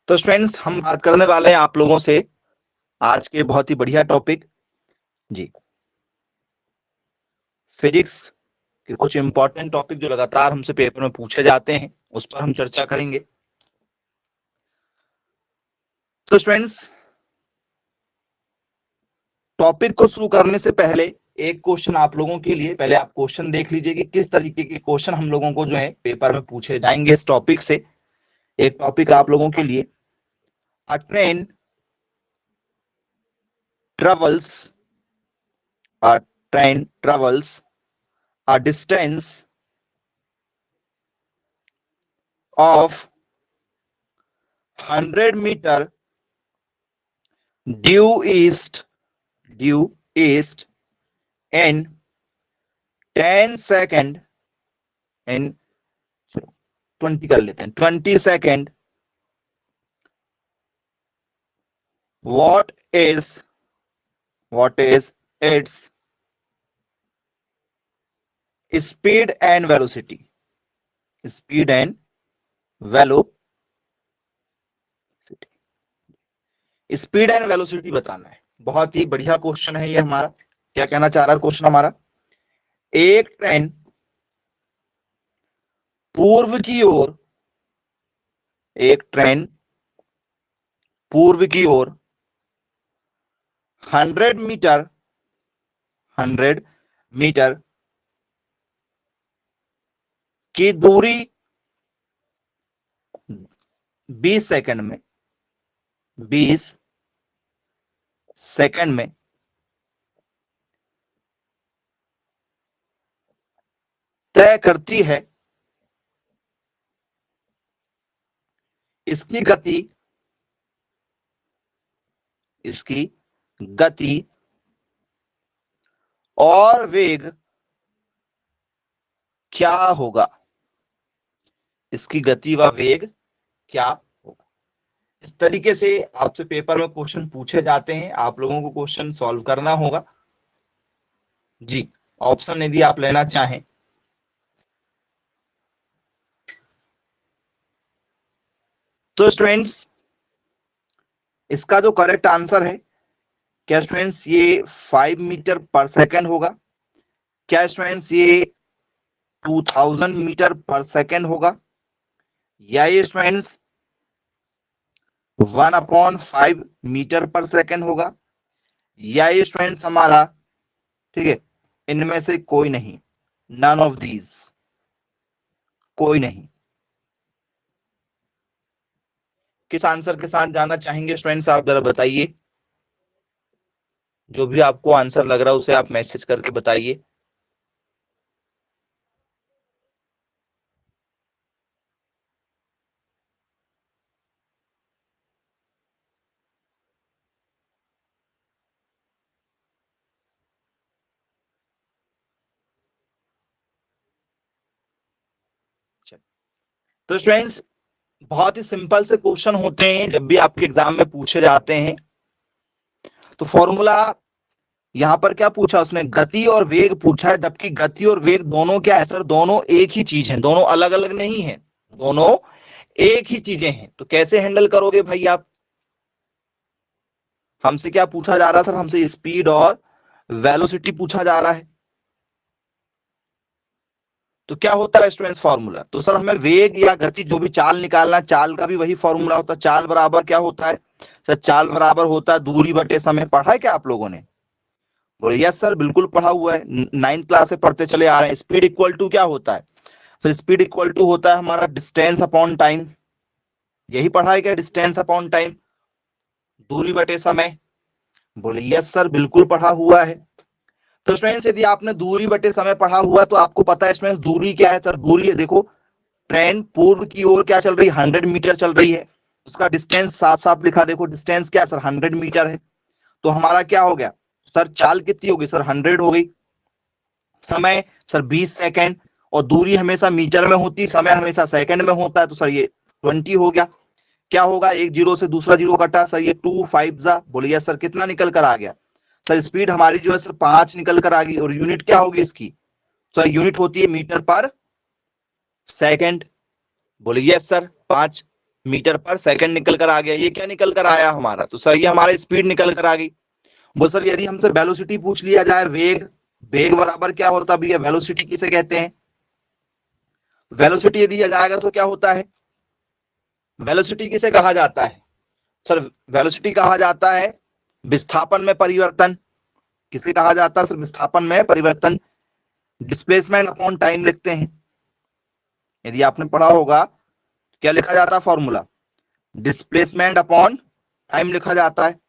तो स्टूडेंट्स हम बात करने वाले हैं आप लोगों से आज के बहुत ही बढ़िया टॉपिक जी फिजिक्स के कुछ इंपॉर्टेंट टॉपिक जो लगातार हमसे पेपर में पूछे जाते हैं उस पर हम चर्चा करेंगे। तो स्टूडेंट्स टॉपिक को शुरू करने से पहले एक क्वेश्चन आप लोगों के लिए, पहले आप क्वेश्चन देख लीजिए कि किस तरीके के क्वेश्चन हम लोगों को जो है पेपर में पूछे जाएंगे इस टॉपिक से। एक टॉपिक आप लोगों के लिए, अ train travels a distance of 100 meter due east in 10 second in 20 कर लेते हैं 20 second. What is its speed and velocity? Speed and velocity. Speed and velocity बताना है। बहुत ही बढ़िया क्वेश्चन है ये हमारा। क्या कहना चाह रहा है क्वेश्चन हमारा? एक ट्रेन पूर्व की ओर 100 मीटर की दूरी 20 सेकंड में तय करती है। इसकी गति और वेग क्या होगा? इसकी गति व वेग क्या होगा? इस तरीके से आपसे पेपर में क्वेश्चन पूछे जाते हैं। आप लोगों को क्वेश्चन सॉल्व करना होगा जी। ऑप्शन यदि आप लेना चाहें तो स्टूडेंट्स इसका जो करेक्ट आंसर है, क्या स्टूडेंट्स ये 5 मीटर पर सेकंड होगा? क्या स्टूडेंट्स ये 2000 मीटर पर सेकंड होगा? या ये स्टूडेंट्स 1/5 मीटर पर सेकंड होगा? या ये स्टूडेंट्स हमारा, ठीक है, इनमें से कोई नहीं, नन ऑफ दीज, कोई नहीं। किस आंसर के साथ जाना चाहेंगे स्टूडेंट्स, आप जरा बताइए। जो भी आपको आंसर लग रहा है उसे आप मैसेज करके बताइए। तो स्टूडेंट्स बहुत ही सिंपल से क्वेश्चन होते हैं जब भी आपके एग्जाम में पूछे जाते हैं। तो फॉर्मूला यहां पर क्या पूछा उसने? गति और वेग पूछा है, जबकि गति और वेग दोनों क्या है सर? दोनों एक ही चीज है, दोनों अलग अलग नहीं है, दोनों एक ही चीजें हैं। तो कैसे हैंडल करोगे भाई आप? हमसे क्या पूछा जा रहा है सर? हमसे स्पीड और वेलोसिटी पूछा जा रहा है। तो क्या होता है स्टूडेंट्स फॉर्मूला? तो सर हमें वेग या गति जो भी चाल निकालना, चाल का भी वही फॉर्मूला होता है। चाल बराबर क्या होता है सर? चाल बराबर होता है दूरी बटे समय। पढ़ा है क्या आप लोगों ने? बोले यस सर, बिल्कुल पढ़ा हुआ है, 9th क्लास से पढ़ते चले आ रहे हैं। स्पीड इक्वल टू क्या होता है सर? स्पीड इक्वल टू होता है हमारा डिस्टेंस अपॉन टाइम। यही पढ़ा है क्या? डिस्टेंस अपॉन टाइम, दूरी बटे समय। बोले यस सर, बिल्कुल पढ़ा हुआ है। तो स्टूडेंट्स यदि आपने दूरी बटे समय पढ़ा हुआ है तो आपको पता है स्टूडेंट्स दूरी क्या है सर? दूरी है, देखो ट्रेन पूर्व की ओर क्या चल रही है? 100 मीटर चल रही है। उसका डिस्टेंस साफ साफ लिखा, देखो डिस्टेंस क्या है सर? 100 मीटर है। तो हमारा क्या हो गया सर? चाल कितनी होगी सर? 100 हो गई। समय सर 20 सेकंड, और दूरी हमेशा मीटर में होती है, समय हमेशा सेकंड में होता है, तो सर ये 20 हो गया। क्या होगा? एक जीरो से दूसरा जीरो कटा सर, ये 2 5 जा, बोलिए सर कितना निकल कर आ गया सर? स्पीड हमारी जो है सर 5 निकल कर आ गई। और यूनिट क्या होगी इसकी? सर यूनिट होती है मीटर पर सेकंड। बोलिए यस सर, 5 मीटर पर सेकंड निकल कर आ गया। ये क्या निकल कर आया हमारा? तो सर ये हमारा स्पीड निकल कर आ गई। वो सर यदि हमसे वेलोसिटी पूछ लिया जाए, वेग, वेग बराबर क्या होता है भैया? वेलोसिटी किसे कहते हैं? वेलोसिटी यदि आ जाएगा तो क्या होता है? वेलोसिटी किसे कहा जाता है? सर वेलोसिटी कहा जाता है विस्थापन में परिवर्तन। किसे कहा जाता है सर? विस्थापन में परिवर्तन। डिस्प्लेसमेंट अपॉन टाइम लिखते हैं। यदि आपने पढ़ा होगा क्या लिखा जाता है फॉर्मूला? डिस्प्लेसमेंट अपॉन टाइम लिखा जाता है।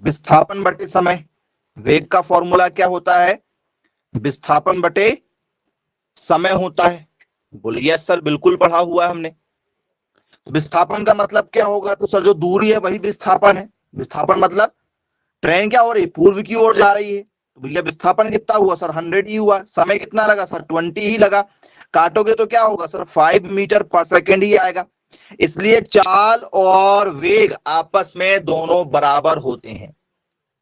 विस्थापन बटे समय, वेग का फॉर्मूला क्या होता है? विस्थापन बटे समय होता है। बोलिए यस सर, बिल्कुल पढ़ा हुआ है हमने। विस्थापन का मतलब क्या होगा? तो सर जो दूरी है वही विस्थापन है। विस्थापन मतलब ट्रेन क्या हो रही है? पूर्व की ओर जा रही है, तो भैया विस्थापन कितना हुआ सर? 100 ही हुआ। समय कितना लगा सर? 20 ही लगा। काटोगे तो क्या होगा सर? 5 मीटर पर सेकेंड ही आएगा। इसलिए चाल और वेग आपस में दोनों बराबर होते हैं।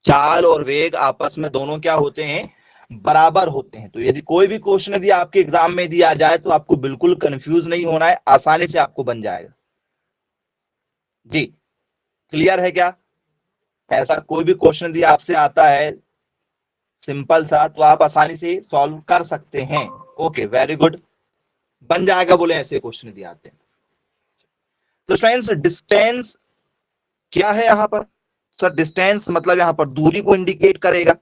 चाल और वेग आपस में दोनों क्या होते हैं? बराबर होते हैं। तो यदि कोई भी क्वेश्चन यदि आपके एग्जाम में दिया जाए तो आपको बिल्कुल कंफ्यूज नहीं होना है, आसानी से आपको बन जाएगा। जी क्लियर है क्या? ऐसा कोई भी क्वेश्चन यदि आपसे आता है सिंपल सा, तो आप आसानी से सॉल्व कर सकते हैं। ओके वेरी गुड, बन जाएगा बोले ऐसे क्वेश्चन यदि आते हैं। तो स्टूडेंट्स डिस्टेंस क्या है यहाँ पर? सर डिस्टेंस मतलब यहाँ पर दूरी को इंडिकेट करेगा।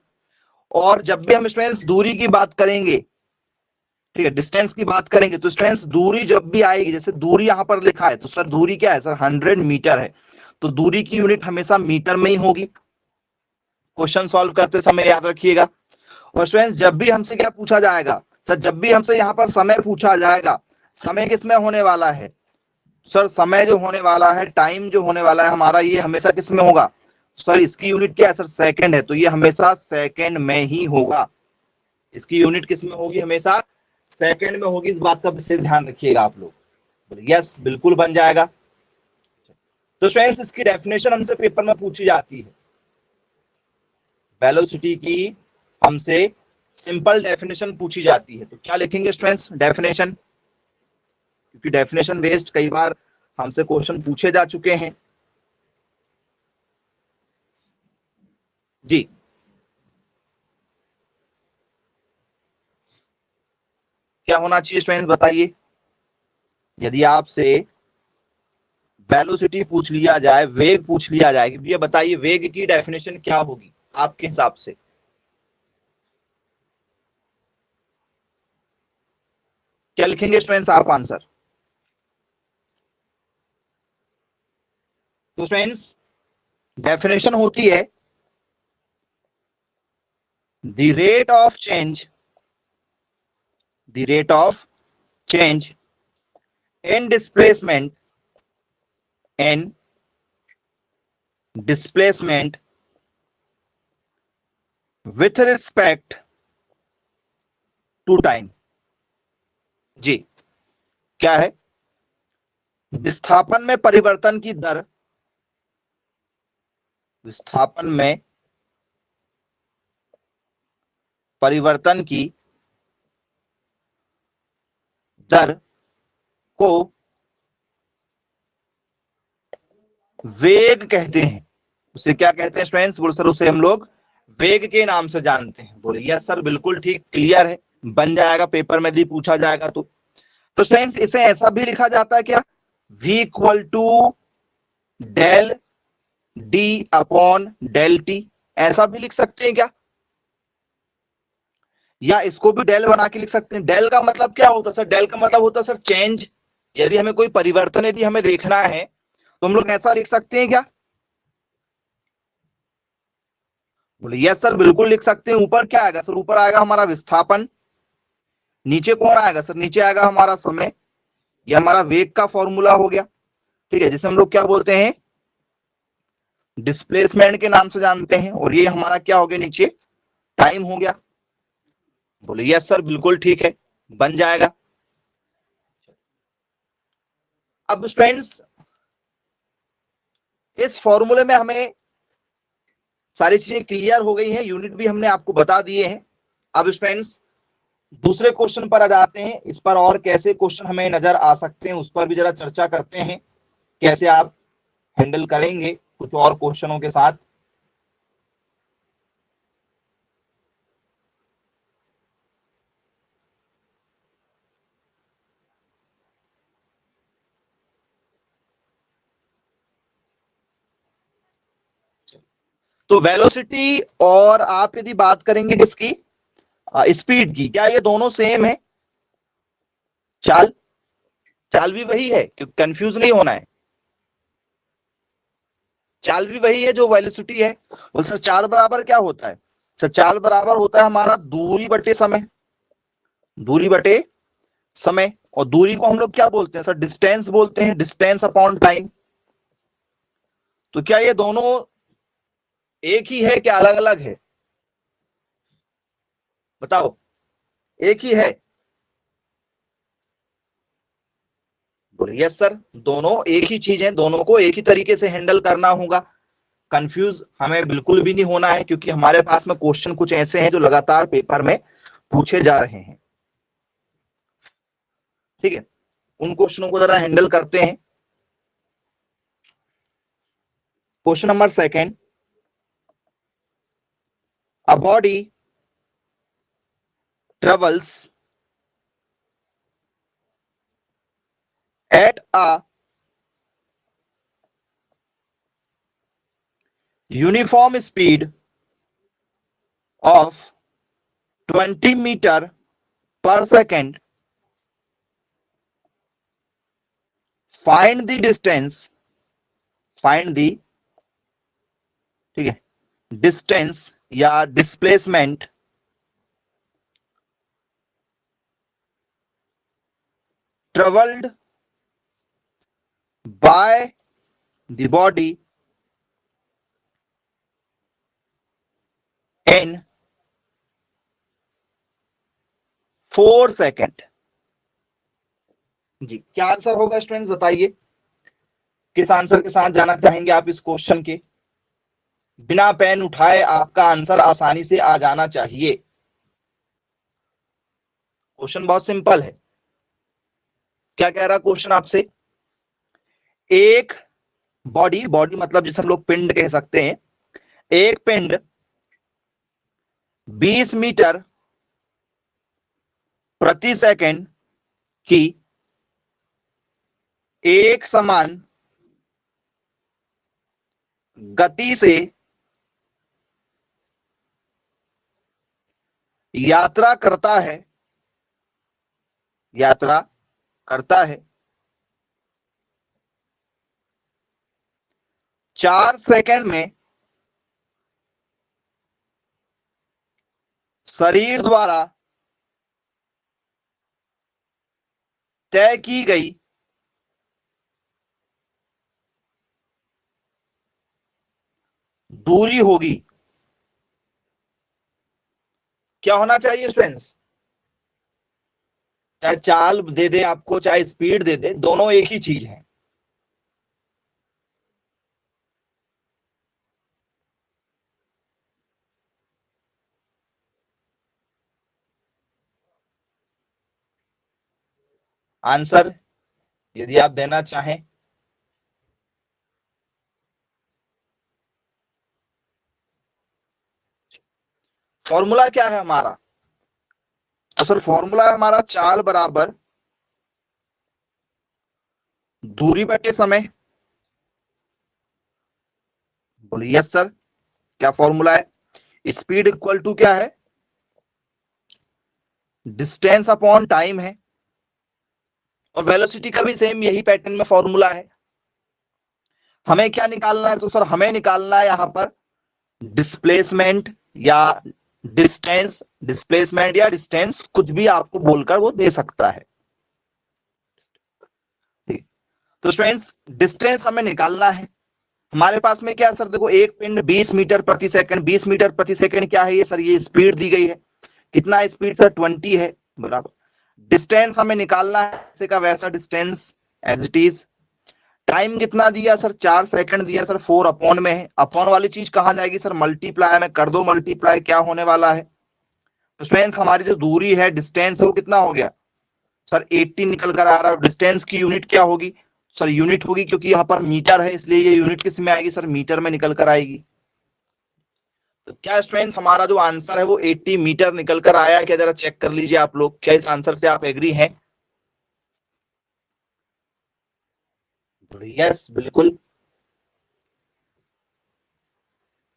और जब भी हम स्टूडेंट्स दूरी की बात करेंगे, ठीक है, डिस्टेंस की बात करेंगे, तो स्टूडेंट्स दूरी जब भी आएगी, जैसे दूरी यहाँ पर लिखा है, तो सर दूरी क्या है सर? 100 मीटर है, तो दूरी की यूनिट हमेशा मीटर में ही होगी। क्वेश्चन सॉल्व करते समय याद रखिएगा। और स्टूडेंट्स जब भी हमसे क्या पूछा जाएगा सर? जब भी हमसे यहाँ पर समय पूछा जाएगा, समय किसमें होने वाला है सर? समय जो होने वाला है, टाइम जो होने वाला है हमारा, ये हमेशा किसमें होगा सर? इसकी यूनिट क्या है सर? सेकंड है, तो ये हमेशा सेकंड में ही होगा। इसकी यूनिट किसमें होगी? हमेशा सेकंड में होगी। इस बात का विशेष ध्यान रखिएगा आप लोग। यस बिल्कुल बन जाएगा। तो स्टूडेंट्स इसकी डेफिनेशन हमसे पेपर में पूछी जाती है। वेलोसिटी की हमसे सिंपल डेफिनेशन पूछी जाती है, तो क्या लिखेंगे स्टूडेंट्स? डेफिनेशन, क्योंकि डेफिनेशन बेस्ड कई बार हमसे क्वेश्चन पूछे जा चुके हैं। जी क्या होना चाहिए स्टूडेंट्स बताइए? यदि आपसे वेलोसिटी पूछ लिया जाए, वेग पूछ लिया जाए, ये बताइए वेग की डेफिनेशन क्या होगी आपके हिसाब से? क्या लिखेंगे स्टूडेंट्स आप आंसर? तो स्टूडेंट्स डेफिनेशन होती है the rate of change, the rate of change in displacement, in displacement with respect to time. जी क्या है? विस्थापन में परिवर्तन की दर, विस्थापन में परिवर्तन की दर को वेग कहते हैं। उसे क्या कहते हैं स्टूडेंट्स? बोलो सर उसे हम लोग वेग के नाम से जानते हैं। बोले यस सर बिल्कुल ठीक, क्लियर है, बन जाएगा पेपर में भी पूछा जाएगा तो स्टूडेंट्स इसे ऐसा भी लिखा जाता है क्या? v equal to del d upon del t, ऐसा भी लिख सकते हैं क्या? या इसको भी डेल बना के लिख सकते हैं। डेल का मतलब क्या होता है सर? डेल का मतलब होता है सर चेंज। यदि हमें कोई परिवर्तन यदि हमें देखना है तो हम लोग ऐसा लिख सकते हैं क्या? बोले यस सर बिल्कुल लिख सकते हैं। ऊपर क्या आएगा सर? ऊपर आएगा हमारा विस्थापन, नीचे कौन आएगा सर? नीचे आएगा हमारा समय। ये हमारा वेग का फॉर्मूला हो गया, ठीक है, जिसे हम लोग क्या बोलते हैं? डिस्प्लेसमेंट के नाम से जानते हैं। और ये हमारा क्या हो गया नीचे? टाइम हो गया। बोले यस सर बिल्कुल ठीक है, बन जाएगा। अब स्टूडेंट्स इस फॉर्मूले में हमें सारी चीजें क्लियर हो गई हैं, यूनिट भी हमने आपको बता दिए हैं। अब स्टूडेंट्स दूसरे क्वेश्चन पर आ जाते हैं। इस पर और कैसे क्वेश्चन हमें नजर आ सकते हैं उस पर भी जरा चर्चा करते हैं। कैसे आप हैंडल करेंगे कुछ और क्वेश्चनों के साथ। तो वेलोसिटी और आप यदि बात करेंगे किसकी, स्पीड की, क्या ये दोनों सेम है? चाल चाल भी वही है, कंफ्यूज नहीं होना है, चाल भी वही है जो वेलोसिटी है। बोल सर चाल बराबर क्या होता है? सर चाल बराबर होता है हमारा दूरी बटे समय, दूरी बटे समय। और दूरी को हम लोग क्या बोलते हैं सर? डिस्टेंस बोलते हैं, डिस्टेंस अपॉन टाइम। तो क्या ये दोनों एक ही है क्या अलग अलग है? बताओ, एक ही है? बोले यस सर, दोनों एक ही चीज है, दोनों को एक ही तरीके से हैंडल करना होगा। कंफ्यूज हमें बिल्कुल भी नहीं होना है, क्योंकि हमारे पास में क्वेश्चन कुछ ऐसे हैं जो लगातार पेपर में पूछे जा रहे हैं। ठीक है, उन क्वेश्चनों को जरा हैंडल करते हैं। Question number second, a body travels at a uniform speed of 20 meter per second. Find the distance, find the, ठीक है, डिस्टेंस या displacement travelled by the body in 4 second. जी, क्या आंसर होगा स्टूडेंट्स, बताइए किस आंसर के साथ जाना चाहेंगे आप इस क्वेश्चन के? बिना पेन उठाए आपका आंसर आसानी से आ जाना चाहिए। क्वेश्चन बहुत सिंपल है। क्या कह रहा क्वेश्चन आपसे? एक बॉडी, बॉडी मतलब जिसे हम लोग पिंड कह सकते हैं, एक पिंड 20 मीटर प्रति सेकंड की एक समान गति से यात्रा करता है, यात्रा करता है 4 सेकंड में शरीर द्वारा तय की गई दूरी होगी। क्या होना चाहिए स्टूडेंट्स? चाहे चाल दे दे आपको, चाहे स्पीड दे दे, दोनों एक ही चीज है। आंसर यदि आप देना चाहें। फॉर्मूला क्या है हमारा? तो सर फॉर्मूला है हमारा चाल बराबर दूरी बटे समय। बोलिए यस सर, क्या फॉर्मूला है? स्पीड इक्वल टू क्या है? डिस्टेंस अपॉन टाइम है। और वेलोसिटी का भी सेम यही पैटर्न में फॉर्मूला है। हमें क्या निकालना है? तो सर हमें निकालना है यहां पर डिस्प्लेसमेंट या डिस्टेंस, डिस्प्लेसमेंट या डिस्टेंस, कुछ भी आपको बोलकर वो दे सकता है। तो स्टूडेंट्स डिस्टेंस हमें निकालना है। हमारे पास में क्या है सर? देखो, एक पिंड 20 मीटर प्रति सेकंड, 20 मीटर प्रति सेकंड क्या है ये सर? ये स्पीड दी गई है। कितना स्पीड सर? 20 है, बराबर। डिस्टेंस हमें निकालना है ऐसे का वैसा distance as it is. Time कितना दिया सर? 4 सेकंड दिया सर, 4 अपॉन में है। अपॉन वाली चीज कहां जाएगी सर? मल्टीप्लाई में कर दो, मल्टीप्लाई क्या होने वाला है? तो स्टूडेंट्स हमारी जो दूरी है, डिस्टेंस है, वो कितना हो गया सर? 80 निकल कर आ रहा है। डिस्टेंस की यूनिट क्या होगी? सर यूनिट होगी, क्योंकि यहाँ पर मीटर है इसलिए ये यूनिट किस में आएगी सर, मीटर में निकल कर आएगी। तो क्या स्टूडेंट्स हमारा जो आंसर है वो 80 मीटर निकल कर आया है क्या, जरा चेक कर लीजिए आप लोग, क्या इस आंसर से आप एग्री हैं? यस बिल्कुल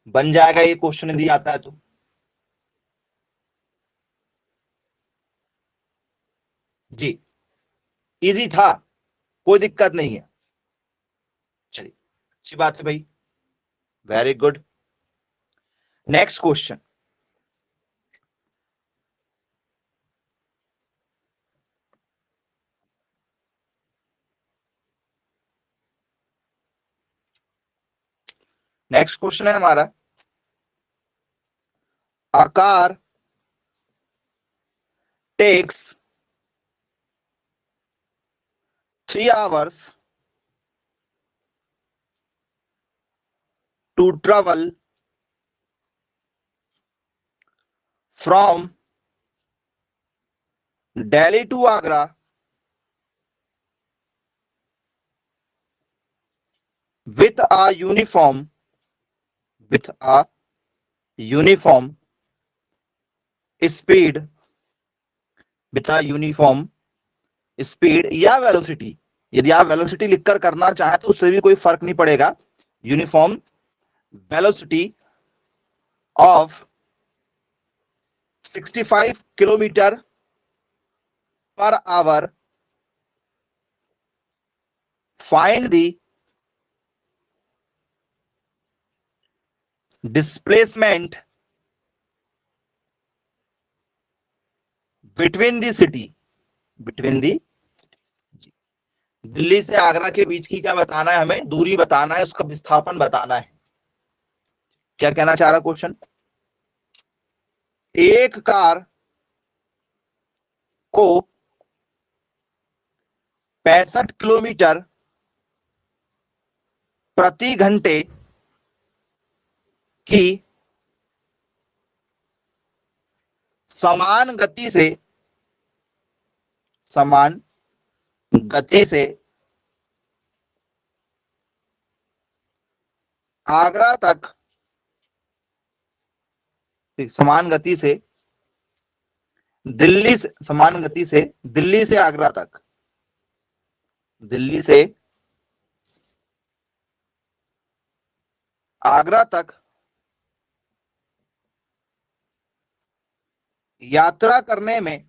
बन जाएगा, ये क्वेश्चन यदि आता है तो। जी इजी था, कोई दिक्कत नहीं है। चलिए अच्छी बात है भाई, very good. Next question, next question है हमारा, आकार takes 3 hours to travel from Delhi to Agra with a uniform speed, या वेलोसिटी, यदि आप वेलोसिटी लिखकर करना चाहें तो उससे भी कोई फर्क नहीं पड़ेगा, uniform velocity of 65 kilometre per hour, find the displacement between the city, Delhi से आगरा के बीच की क्या बताना है, हमें दूरी बताना है, उसका विस्थापन बताना है। क्या कहना चाह रहा क्वेश्चन, एक कार को 65 किलोमीटर प्रति घंटे की समान गति से आगरा तक, समान गति से दिल्ली से आगरा तक, दिल्ली से आगरा तक यात्रा करने में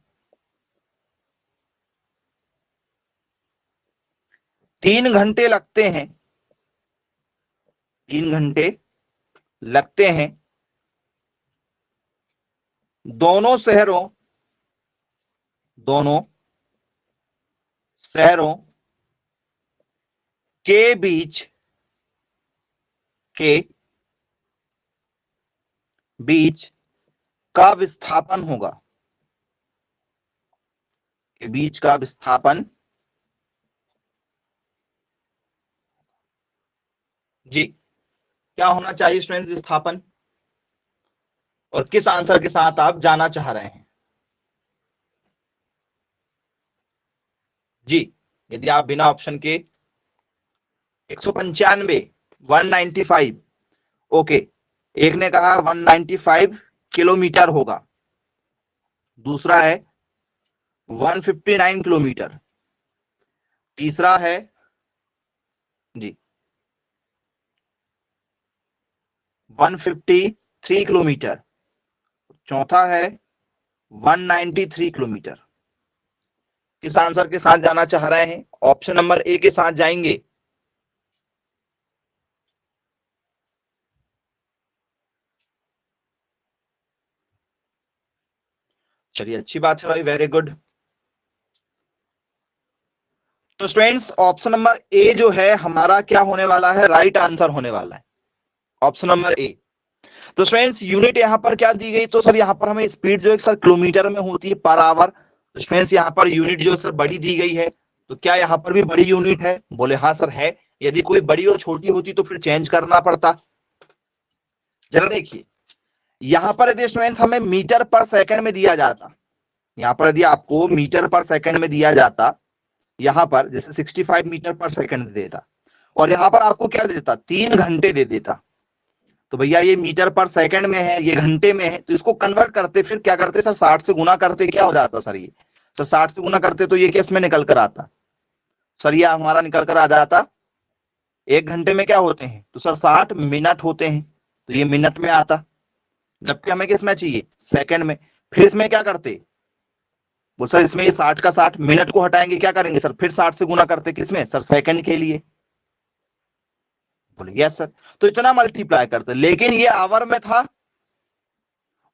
3 घंटे लगते हैं, 3 घंटे लगते हैं दोनों शहरों के बीच का विस्थापन होगा, के बीच का विस्थापन, जी क्या होना चाहिए स्टूडेंट्स विस्थापन, और किस आंसर के साथ आप जाना चाह रहे हैं? जी यदि आप बिना ऑप्शन के 195, 195, ओके, एक ने कहा 195 किलोमीटर होगा, दूसरा है 159 किलोमीटर, तीसरा है जी 153 किलोमीटर, चौथा है 193 किलोमीटर। किस आंसर के साथ जाना चाह रहे हैं? ऑप्शन नंबर ए के साथ जाएंगे। चलिए अच्छी बात है भाई, वेरी गुड। तो स्टूडेंट्स ऑप्शन नंबर ए जो है हमारा क्या होने वाला है, राइट आंसर होने वाला है, ऑप्शन नंबर ए। तो स्टूडेंट्स यूनिट यहाँ पर क्या दी गई, तो सर यहाँ पर हमें स्पीड जो है सर किलोमीटर में होती है पर आवर, तो स्टूडेंट्स यहाँ पर यूनिट जो सर बड़ी दी गई है, तो क्या यहाँ पर भी बड़ी यूनिट है? बोले हाँ सर है। यदि कोई बड़ी और छोटी होती तो फिर चेंज करना पड़ता। जरा देखिए यहाँ पर यदि स्टूडेंट्स हमें मीटर पर सेकंड में दिया जाता, यहाँ पर यदि आपको मीटर पर सेकंड में दिया जाता यहाँ पर जैसे 65 मीटर पर सेकंड दे देता, और यहाँ पर आपको क्या दे देता, 3 घंटे दे देता। तो भैया ये मीटर पर सेकंड में है, ये घंटे में है, तो इसको कन्वर्ट करते फिर क्या करते सर, 60 से गुना करते, क्या हो जाता सर ये, सर 60 से गुना करते तो ये केस में निकल कर आता सर, ये हमारा निकल कर आ जाता 1 घंटे में क्या होते हैं, तो सर 60 मिनट होते हैं, तो ये मिनट में आता, जबकि हमें किस में चाहिए, सेकंड में। फिर इसमें क्या करते, बोल सर इसमें ये 60 का 60 मिनट को हटाएंगे, क्या करेंगे सर, फिर 60 से गुना करते किसमें सर, सेकंड के लिए। बोले यस सर, तो इतना मल्टीप्लाई करते, लेकिन ये आवर में था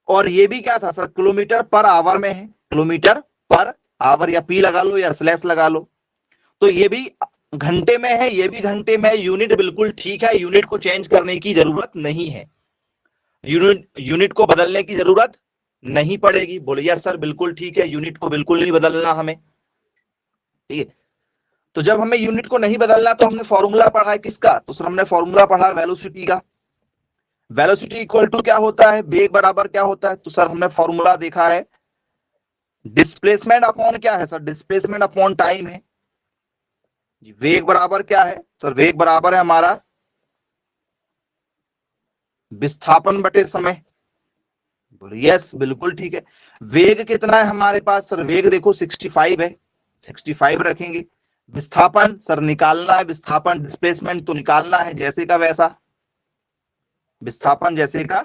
और ये भी क्या था सर, किलोमीटर पर आवर में है, किलोमीटर पर आवर, या पी लगा लो या स्लैश लगा लो। तो ये भी घंटे में है, ये भी घंटे में है, यूनिट बिल्कुल ठीक है, यूनिट को चेंज करने की जरूरत नहीं है, यूनिट को बदलने की जरूरत नहीं पड़ेगी। बोले यार सर बिल्कुल ठीक है, यूनिट को बिल्कुल नहीं बदलना हमें, ठीक है। तो जब हमें यूनिट को नहीं बदलना तो हमने फॉर्मूला पढ़ा है किसका, तो सर हमने फॉर्मूला पढ़ा वेलोसिटी का। वेलोसिटी इक्वल टू क्या होता है, वेग बराबर क्या होता है, तो सर हमने फॉर्मूला देखा है, डिस्प्लेसमेंट अपॉन क्या है सर, डिस्प्लेसमेंट अपॉन टाइम है। वेग बराबर क्या है सर, वेग बराबर है हमारा विस्थापन बटे समय। बोले यस बिल्कुल ठीक है। वेग कितना है हमारे पास सर, वेग देखो 65 है, 65 रखेंगे। विस्थापन सर निकालना है, विस्थापन डिस्प्लेसमेंट तो निकालना है, जैसे का वैसा, विस्थापन जैसे का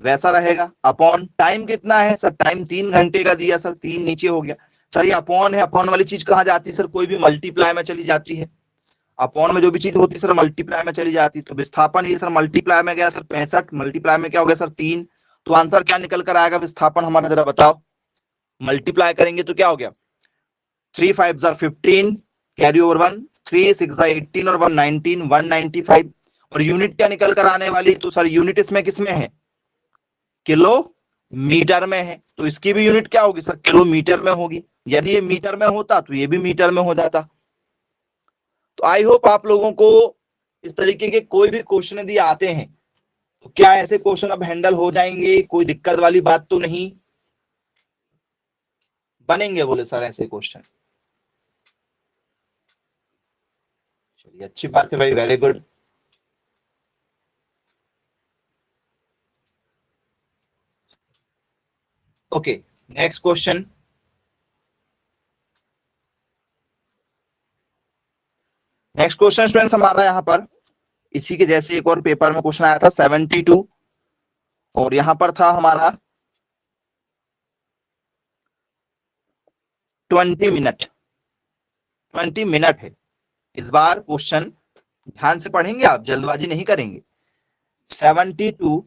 वैसा रहेगा। अपॉन टाइम कितना है सर, टाइम 3 घंटे का दिया सर, 3 नीचे हो गया सर, ये अपॉन है, अपॉन वाली चीज कहाँ जाती है सर, कोई भी मल्टीप्लाई में चली जाती है, अपॉन में जो भी चीज होती है सर मल्टीप्लाई में चली जाती है। तो विस्थापन ये सर मल्टीप्लाई में गया सर 65, मल्टीप्लाई में क्या हो गया सर 3, तो आंसर क्या निकल कर आएगा विस्थापन हमारा, जरा बताओ। मल्टीप्लाई करेंगे तो क्या हो गया, 3 5 15, कैरी ओवर 1, 3 6 18 और 1 19, 195। और यूनिट क्या निकल कर आने वाली, तो सर यूनिट इसमें किसमें है, किलो मीटर में है, तो इसकी भी यूनिट क्या होगी सर, किलोमीटर में होगी। यदि ये मीटर में होता तो ये भी मीटर में हो जाता। तो आई होप आप लोगों को इस तरीके के कोई भी क्वेश्चन यदि आते हैं तो क्या ऐसे क्वेश्चन अब हैंडल हो जाएंगे, कोई दिक्कत वाली बात तो नहीं, बनेंगे बोले सर ऐसे क्वेश्चन। चलिए अच्छी बात है भाई, very good. Okay next question, next question students हमारा यहाँ पर इसी के जैसे एक और पेपर में क्वेश्चन आया था 72, और यहाँ पर था हमारा 20 मिनट, 20 मिनट है। इस बार क्वेश्चन ध्यान से पढ़ेंगे आप, जल्दबाजी नहीं करेंगे। 72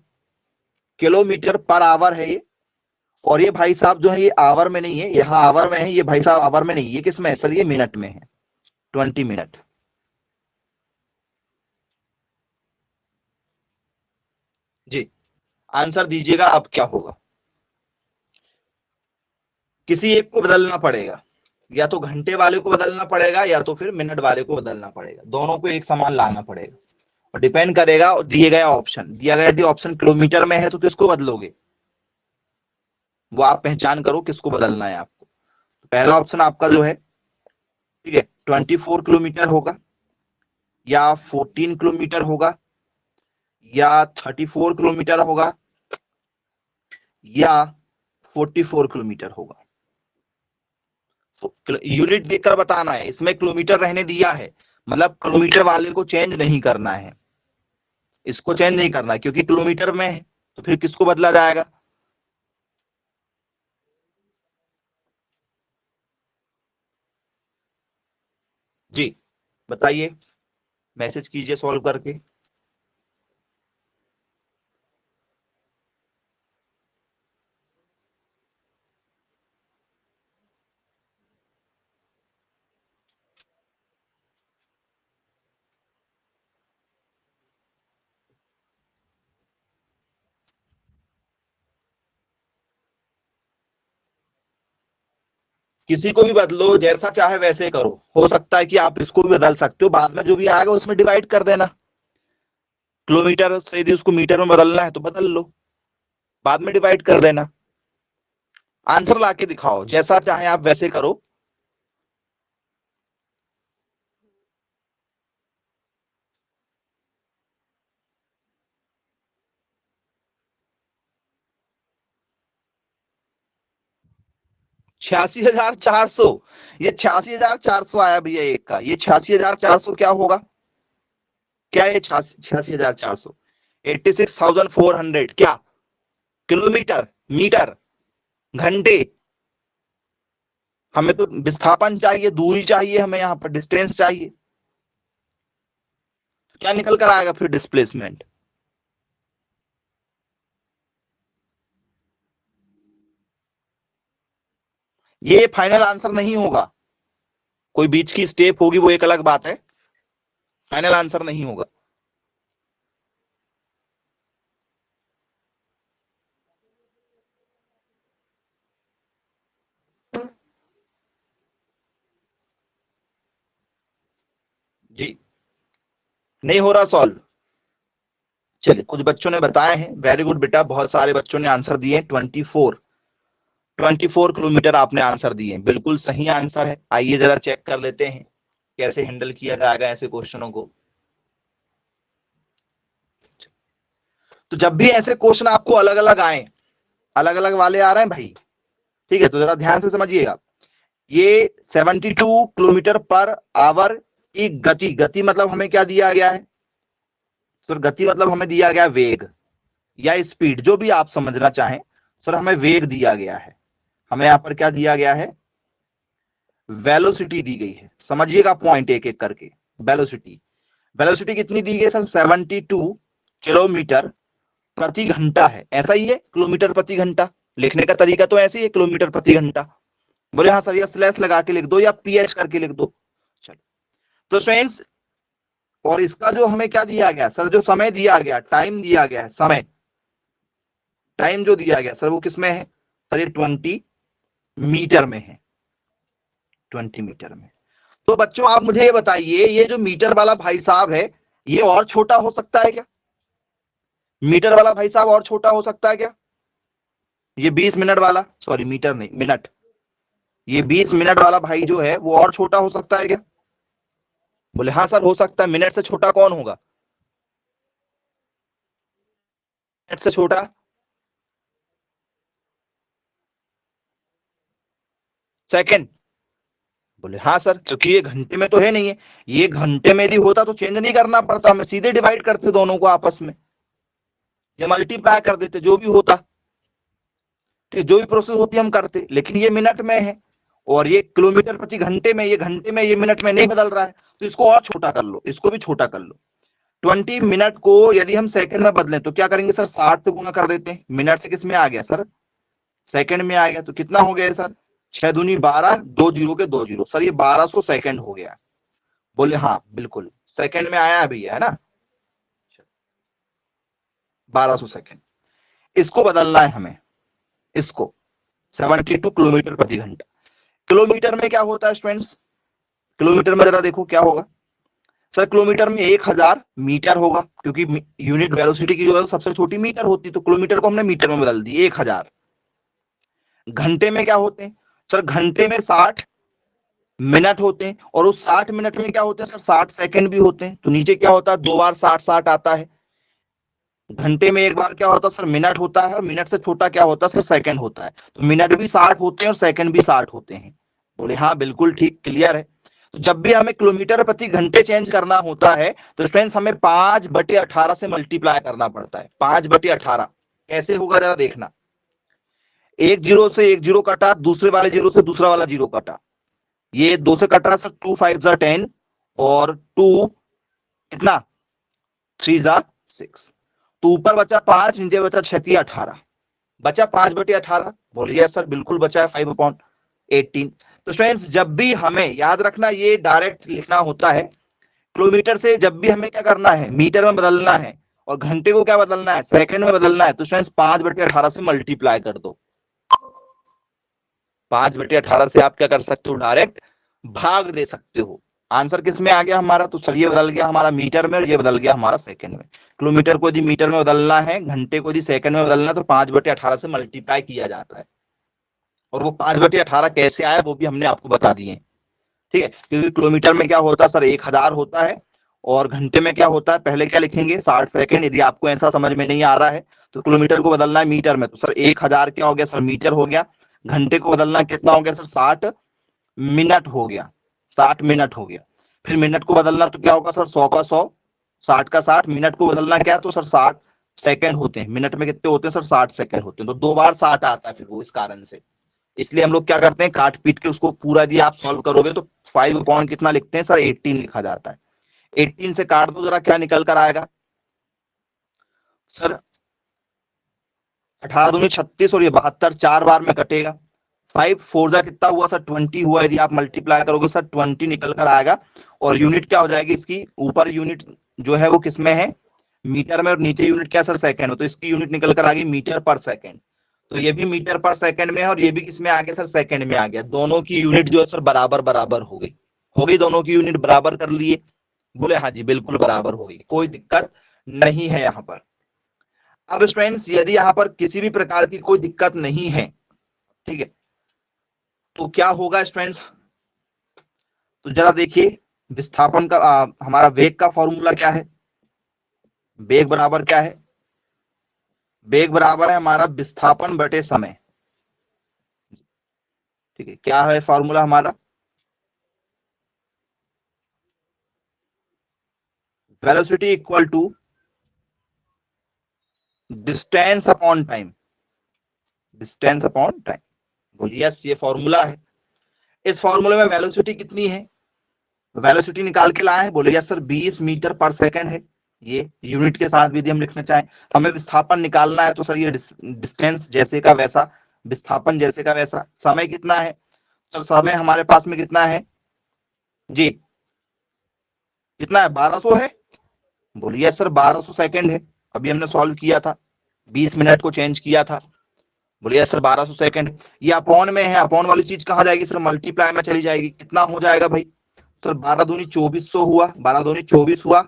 किलोमीटर पर आवर है ये, और ये भाई साहब जो है ये आवर में नहीं है, यहाँ आवर में है, ये भाई साहब आवर में नहीं, ये किस में है सर, ये मिनट में है, 20 मिनट। जी आंसर दीजिएगा अब क्या होगा। किसी एक को बदलना पड़ेगा, या तो घंटे वाले को बदलना पड़ेगा या तो फिर मिनट वाले को बदलना पड़ेगा, दोनों को एक समान लाना पड़ेगा, और डिपेंड करेगा और दिए गए ऑप्शन, दिया गया यदि ऑप्शन किलोमीटर में है तो किसको बदलोगे, वो आप पहचान करो किसको बदलना है आपको। तो पहला ऑप्शन आपका जो है, ठीक है, 24 किलोमीटर होगा, या 14 किलोमीटर होगा, या 34 किलोमीटर होगा, या 44 किलोमीटर होगा। यूनिट देखकर बताना है, इसमें किलोमीटर रहने दिया है, मतलब किलोमीटर वाले को चेंज नहीं करना है, इसको चेंज नहीं करना है, क्योंकि किलोमीटर में है तो फिर किसको बदला जाएगा। जी बताइए, मैसेज कीजिए सॉल्व करके। किसी को भी बदलो, जैसा चाहे वैसे करो, हो सकता है कि आप इसको भी बदल सकते हो, बाद में जो भी आएगा उसमें डिवाइड कर देना, किलोमीटर से यदि उसको मीटर में बदलना है तो बदल लो, बाद में डिवाइड कर देना। आंसर ला के दिखाओ, जैसा चाहे आप वैसे करो। 86,400, ये 86,400 आया भैया एक का, ये 86,400 क्या होगा, क्या है 86,400, 86,400 क्या, किलोमीटर, मीटर, घंटे। हमें तो विस्थापन चाहिए, दूरी चाहिए, हमें यहाँ पर डिस्टेंस चाहिए, तो क्या निकल कर आएगा फिर, डिस्प्लेसमेंट। ये फाइनल आंसर नहीं होगा, कोई बीच की स्टेप होगी वो एक अलग बात है, फाइनल आंसर नहीं होगा। जी नहीं हो रहा सॉल्व। चलिए, कुछ बच्चों ने बताए हैं, वेरी गुड बेटा, बहुत सारे बच्चों ने आंसर दिए, 24 किलोमीटर आपने आंसर दिए, बिल्कुल सही आंसर है। आइए जरा चेक कर लेते हैं कैसे हैंडल किया जाएगा ऐसे क्वेश्चनों को। तो जब भी ऐसे क्वेश्चन आपको अलग अलग आए, अलग अलग वाले आ रहे हैं भाई, ठीक है, तो जरा ध्यान से समझिएगा। ये 72 किलोमीटर पर आवर की गति, गति मतलब हमें क्या दिया गया है सर, गति मतलब हमें दिया गया वेग या स्पीड, जो भी आप समझना चाहें सर, हमें वेग दिया गया है, हमें यहाँ पर क्या दिया गया है, वेलोसिटी दी गई है। समझिएगा पॉइंट एक एक करके। वेलोसिटी, वेलोसिटी कितनी दी गई सर, 72 किलोमीटर प्रति घंटा है, ऐसा ही है, किलोमीटर प्रति घंटा, लिखने का तरीका तो ऐसे ही है, किलोमीटर प्रति घंटा। बोले हाँ सर, या स्लैश लगा के लिख दो या पीएच करके लिख दो। चलो, तो फ्रेंड्स, और इसका जो हमें क्या दिया गया सर, जो समय दिया गया, टाइम दिया गया है, समय, टाइम जो दिया गया सर वो किसमें है सर, ये 20 मीटर में है, 20 मीटर में। तो बच्चों आप मुझे ये बताइए, ये जो मीटर वाला भाई साहब है, ये और छोटा हो सकता है क्या, मीटर वाला भाई साहब और छोटा हो सकता है क्या, ये 20 मिनट वाला, सॉरी मीटर नहीं, मिनट, ये 20 मिनट वाला भाई जो है वो और छोटा हो सकता है क्या। बोले हाँ सर हो सकता है, मिनट से छोटा कौन होगा, मिनट से छोटा, सेकंड। बोले हाँ सर, क्योंकि ये घंटे में तो है नहीं है, ये घंटे में यदि होता तो चेंज नहीं करना पड़ता, हमें सीधे डिवाइड करते दोनों को आपस में, या मल्टीप्लाई कर देते, जो भी होता, ठीक, जो भी प्रोसेस होती हम करते, लेकिन ये मिनट में है और ये किलोमीटर प्रति घंटे में, ये घंटे में, ये मिनट में नहीं बदल रहा है, तो इसको और छोटा कर लो, इसको भी छोटा कर लो। 20 मिनट को यदि हम सेकंड में बदलें तो क्या करेंगे सर, 60 से गुना कर देते हैं, मिनट से किस में आ गया सर, सेकंड में आ गया, तो कितना हो गया सर, 6 दूनी 12, 2 जीरो के 2 जीरो, सर ये 1200 सेकंड हो गया। बोले हाँ बिल्कुल सेकंड में आया अभी, है ना, 1200 सेकंड। इसको बदलना है हमें, इसको 72 किलोमीटर प्रति घंटा। किलोमीटर में क्या होता है स्टूडेंट्स, किलोमीटर में जरा देखो क्या होगा सर, किलोमीटर में 1000 मीटर होगा, क्योंकि यूनिट वेलोसिटी की जो है सबसे छोटी मीटर होती, तो किलोमीटर को हमने मीटर में बदल दी, 1000। घंटे में क्या होते हैं सर, घंटे में 60 मिनट होते हैं, और उस 60 मिनट में क्या होते हैं सर, 60 सेकंड भी होते हैं, तो नीचे क्या होता है, 2 बार 60 60 आता है। घंटे में एक बार क्या होता है सर, मिनट होता है, और मिनट से छोटा क्या होता है सर, सेकंड होता है, तो मिनट भी 60 होते हैं और सेकंड भी 60 होते हैं। बोले हाँ बिल्कुल ठीक, क्लियर है। तो जब भी हमें किलोमीटर प्रति घंटे चेंज करना होता है तो फ्रेंड्स हमें 5/18 से मल्टीप्लाई करना पड़ता है, 5/18। कैसे होगा जरा देखना, एक जीरो से एक जीरो कटा, दूसरे वाले जीरो से दूसरा वाला जीरो कटा, ये 2 से कट रहा सर, 2 5 जा 10, और 2 कितना, 3 जा 6, तो ऊपर बचा 5, नीचे बचा 6 18, बचा 5/18। बोलिए सर बिल्कुल बचा है 5/18। तो फ्रेंड्स जब भी हमें याद रखना, ये डायरेक्ट लिखना होता है, किलोमीटर से जब भी हमें क्या करना है, मीटर में बदलना है, और घंटे को क्या बदलना है, सेकंड में बदलना है, तो फ्रेंड्स 5/18 से मल्टीप्लाई कर दो। 5/18 से आप क्या कर सकते हो, डायरेक्ट भाग दे सकते हो। आंसर किस में आ गया हमारा, तो सर ये बदल गया हमारा मीटर में, और ये बदल गया हमारा सेकंड में। किलोमीटर को यदि मीटर में बदलना है, घंटे को यदि सेकंड में बदलना है, तो 5/18 से मल्टीप्लाई किया जाता है, और वो 5/18 कैसे आया वो भी हमने आपको बता दिए, ठीक है। क्योंकि किलोमीटर में क्या होता है सर, 1000 होता है, और घंटे में क्या होता है, पहले क्या लिखेंगे 60 सेकंड। यदि आपको ऐसा समझ में नहीं आ रहा है तो किलोमीटर को बदलना है मीटर में, तो सर 1000 क्या हो गया सर, मीटर हो गया, घंटे को बदलना कितना हो गया सर, 60 मिनट हो गया, 60 मिनट हो गया। फिर मिनट को बदलना तो क्या होगा सर, 100 का 100, 60 का 60। मिनट को बदलना क्या है तो सर 60 सेकंड होते हैं। मिनट में कितने होते हैं सर, 60 सेकंड होते हैं। तो 2 बार 60 आता है फिर वो, इस कारण से। इसलिए हम लोग क्या करते हैं, काट पीट के उसको पूरा दिया, आप सॉल्व करोगे तो 5 अपॉन कितना लिखते हैं सर, 18 लिखा जाता है। 18 से काट दो जरा, क्या निकल कर आएगा सर, 18 दूनी 36 और ये 72, 4 बार में कटेगा। 5 4 जा कितना हुआ सर, 20 हुआ। यदि आप मल्टीप्लाई करोगे सर 20 निकल कर आएगा। और यूनिट क्या हो जाएगी इसकी, ऊपर यूनिट जो है वो किसमें है, मीटर में, और नीचे यूनिट क्या सर, सेकंड में। तो इसकी यूनिट निकल कर आ गई मीटर पर सेकंड। तो ये भी मीटर पर सेकंड में है और ये भी किसमें आ गया सर, सेकंड में आ गया। दोनों की यूनिट जो है सर बराबर बराबर हो गई, दोनों की यूनिट बराबर कर लिए। बोले हाँ जी बिल्कुल बराबर हो गई, कोई दिक्कत नहीं है यहाँ पर। अब स्टूडेंट्स यदि यहाँ पर किसी भी प्रकार की कोई दिक्कत नहीं है, ठीक है, तो क्या होगा स्टूडेंट्स, तो जरा देखिए विस्थापन का हमारा वेग का फॉर्मूला क्या है। वेग बराबर क्या है, वेग बराबर है हमारा विस्थापन बटे समय। ठीक है, क्या है फॉर्मूला हमारा, velocity equal to distance upon time, distance upon time. बोलिए यस, ये फॉर्मूला है। इस फॉर्मूले में वेलोसिटी कितनी है, वेलोसिटी निकाल के लाए हैं। बोले यस सर, 20 मीटर पर सेकंड है। ये यूनिट के साथ भी हम लिखना चाहें, हमें विस्थापन निकालना है तो सर ये डिस्टेंस जैसे का वैसा, विस्थापन जैसे का वैसा। समय कितना है सर, समय हमारे पास में कितना है जी, कितना है, 1200 है। बोलिए सर 1200 सेकंड है, अभी हमने सॉल्व किया था, 20 मिनट को चेंज किया था। बोलिए सर 1200 सेकंड। ये अपॉन में है, अपॉन वाली चीज कहाँ जाएगी सर, मल्टीप्लाई में चली जाएगी। कितना हो जाएगा भाई सर, 12 दूनी 2400 हुआ, 12 दूनी 24 हुआ।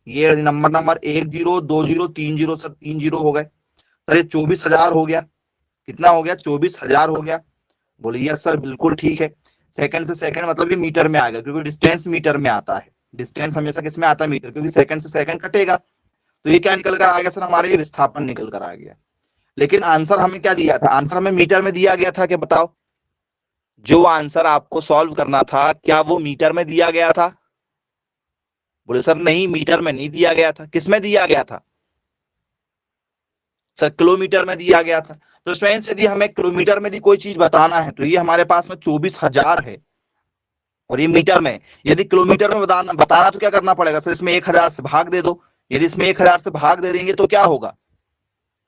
ये नंबर नंबर 10 20 30 सर, 3 जीरो हो गए सर, ये 24,000 हो गया। कितना हो गया, 24,000 हो गया। बोलिए यस सर बिल्कुल ठीक है। सेकंड से सेकंड मतलब ये मीटर में आ गया, क्योंकि डिस्टेंस मीटर में आता है। डिस्टेंस हमेशा किस में आता है, मीटर, क्योंकि सेकंड से सेकंड कटेगा। तो ये क्या निकल कर आ गया सर, हमारे ये विस्थापन निकल कर आ गया। लेकिन आंसर हमें क्या दिया था, आंसर हमें मीटर में दिया गया था, क्या बताओ, जो आंसर आपको सॉल्व करना था क्या वो मीटर में दिया गया था। बोले सर नहीं, मीटर में नहीं दिया गया था, किस में दिया गया था सर, किलोमीटर में दिया गया था। तो स्टूडेंट्स यदि हमें किलोमीटर में यदि कोई चीज बताना है तो ये हमारे पास में 24,000 है और ये मीटर में। यदि किलोमीटर में बताना तो क्या करना पड़ेगा सर, इसमें 1,000 से भाग दे दो। यदि इसमें 1,000 से भाग दे देंगे तो क्या होगा,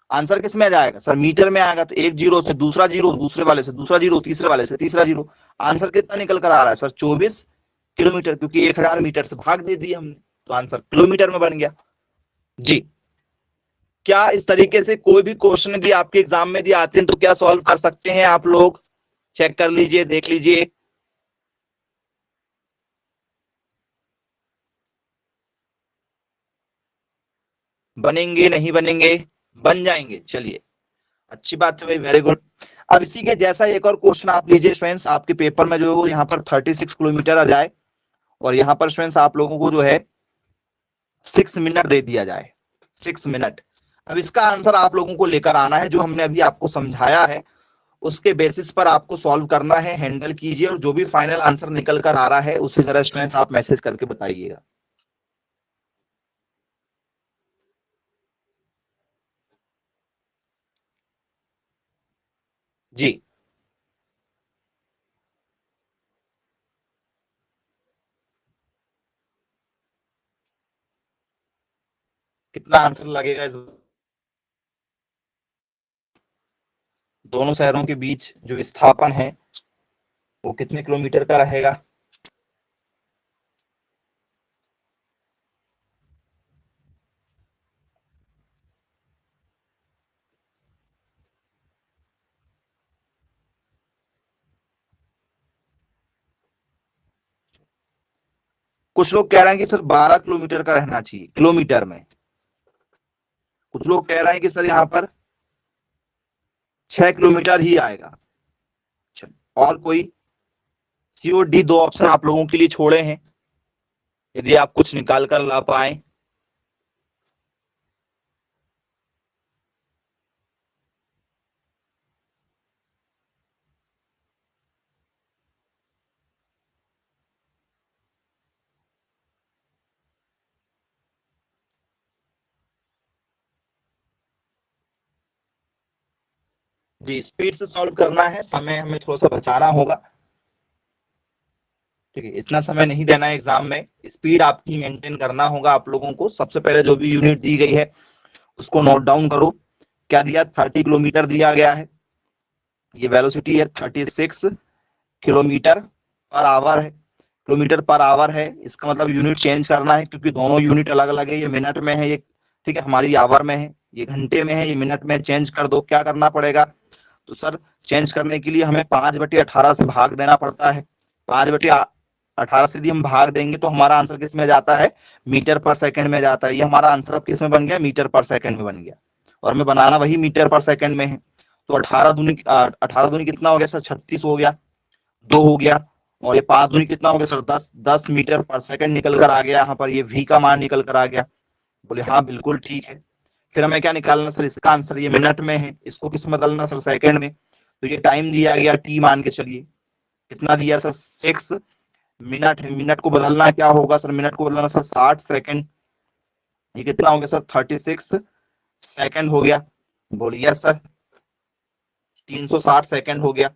आंसर किस में जाएगा सर, मीटर में आएगा। तो एक जीरो से दूसरा जीरो, दूसरे वाले से दूसरा जीरो, तीसरे वाले से तीसरा जीरो। आंसर कितना निकल कर आ रहा है सर, 24 किलोमीटर, क्योंकि 1,000 मीटर से भाग दे दिया हमने, तो आंसर किलोमीटर में बन गया जी। क्या इस तरीके से कोई भी क्वेश्चन यदि आपके एग्जाम में यदि आते हैं तो क्या सॉल्व कर सकते हैं आप लोग, चेक कर लीजिए, देख लीजिए। बनेंगे नहीं बनेंगे, बन जाएंगे, चलिए अच्छी बात है भाई, वेरी गुड। अब इसी के जैसा एक और क्वेश्चन आप लीजिए स्टूडेंट्स, आपके पेपर में जो है यहाँ पर 36 किलोमीटर आ जाए और यहाँ पर स्टूडेंट्स आप लोगों को जो है 6 मिनट दे दिया जाए, 6 मिनट। अब इसका आंसर आप लोगों को लेकर आना है, जो हमने अभी आपको समझाया है उसके बेसिस पर आपको सॉल्व करना है, हैंडल कीजिए और जो भी फाइनल आंसर निकल कर आ रहा है उसे जरा स्टूडेंट्स आप मैसेज करके बताइएगा जी। कितना आंसर लगेगा इस, दोनों शहरों के बीच जो विस्थापन है वो कितने किलोमीटर का रहेगा। कुछ लोग कह रहे हैं कि सर 12 किलोमीटर का रहना चाहिए किलोमीटर में, कुछ लोग कह रहे हैं कि सर यहाँ पर 6 किलोमीटर ही आएगा। और कोई, सी और डी, दो ऑप्शन आप लोगों के लिए छोड़े हैं, यदि आप कुछ निकाल कर ला पाए। जी, स्पीड से सॉल्व करना है, समय हमें थोड़ा सा बचाना होगा। ठीक है, इतना समय नहीं देना है एग्जाम में, स्पीड आपकी मेंटेन करना होगा आप लोगों को। सबसे पहले जो भी यूनिट दी गई है उसको नोट डाउन करो। क्या दिया, 30 किलोमीटर दिया गया है, ये वेलोसिटी है 36 किलोमीटर पर आवर है, किलोमीटर पर आवर है। इसका मतलब यूनिट चेंज करना है, क्योंकि दोनों यूनिट अलग अलग है, ये मिनट में है, ये ठीक है, हमारी आवर में है, ये घंटे में है, ये मिनट में। चेंज कर दो, क्या करना पड़ेगा, तो सर चेंज करने के लिए हमें 5/18 से भाग देना पड़ता है। 5/18 से यदि हम भाग देंगे तो हमारा आंसर किस में जाता है, मीटर पर सेकंड में जाता है। ये हमारा आंसर अब किस में बन गया, मीटर पर सेकंड में बन गया, और हमें बनाना वही मीटर पर सेकंड में है। तो 18 दूनी कितना हो गया सर, 36 हो गया, 2 हो गया, और ये 5 दूनी कितना हो गया सर, 10। 10 मीटर पर सेकंड निकल कर आ गया, यहाँ पर ये v का मान निकल कर आ गया। बोले हाँ बिल्कुल ठीक है। फिर हमें क्या निकालना सर, इसका आंसर, ये मिनट में है, इसको किस में बदलना सर, सेकंड में। तो ये टाइम दिया गया टी मान के चलिए, कितना दिया सर, 6 मिनट है। मिनट को बदलना क्या होगा सर, मिनट को बदलना सर 60 सेकंड। ये कितना हो गया सर, 36 सेकंड हो गया। बोलिए सर 360 सेकंड हो गया।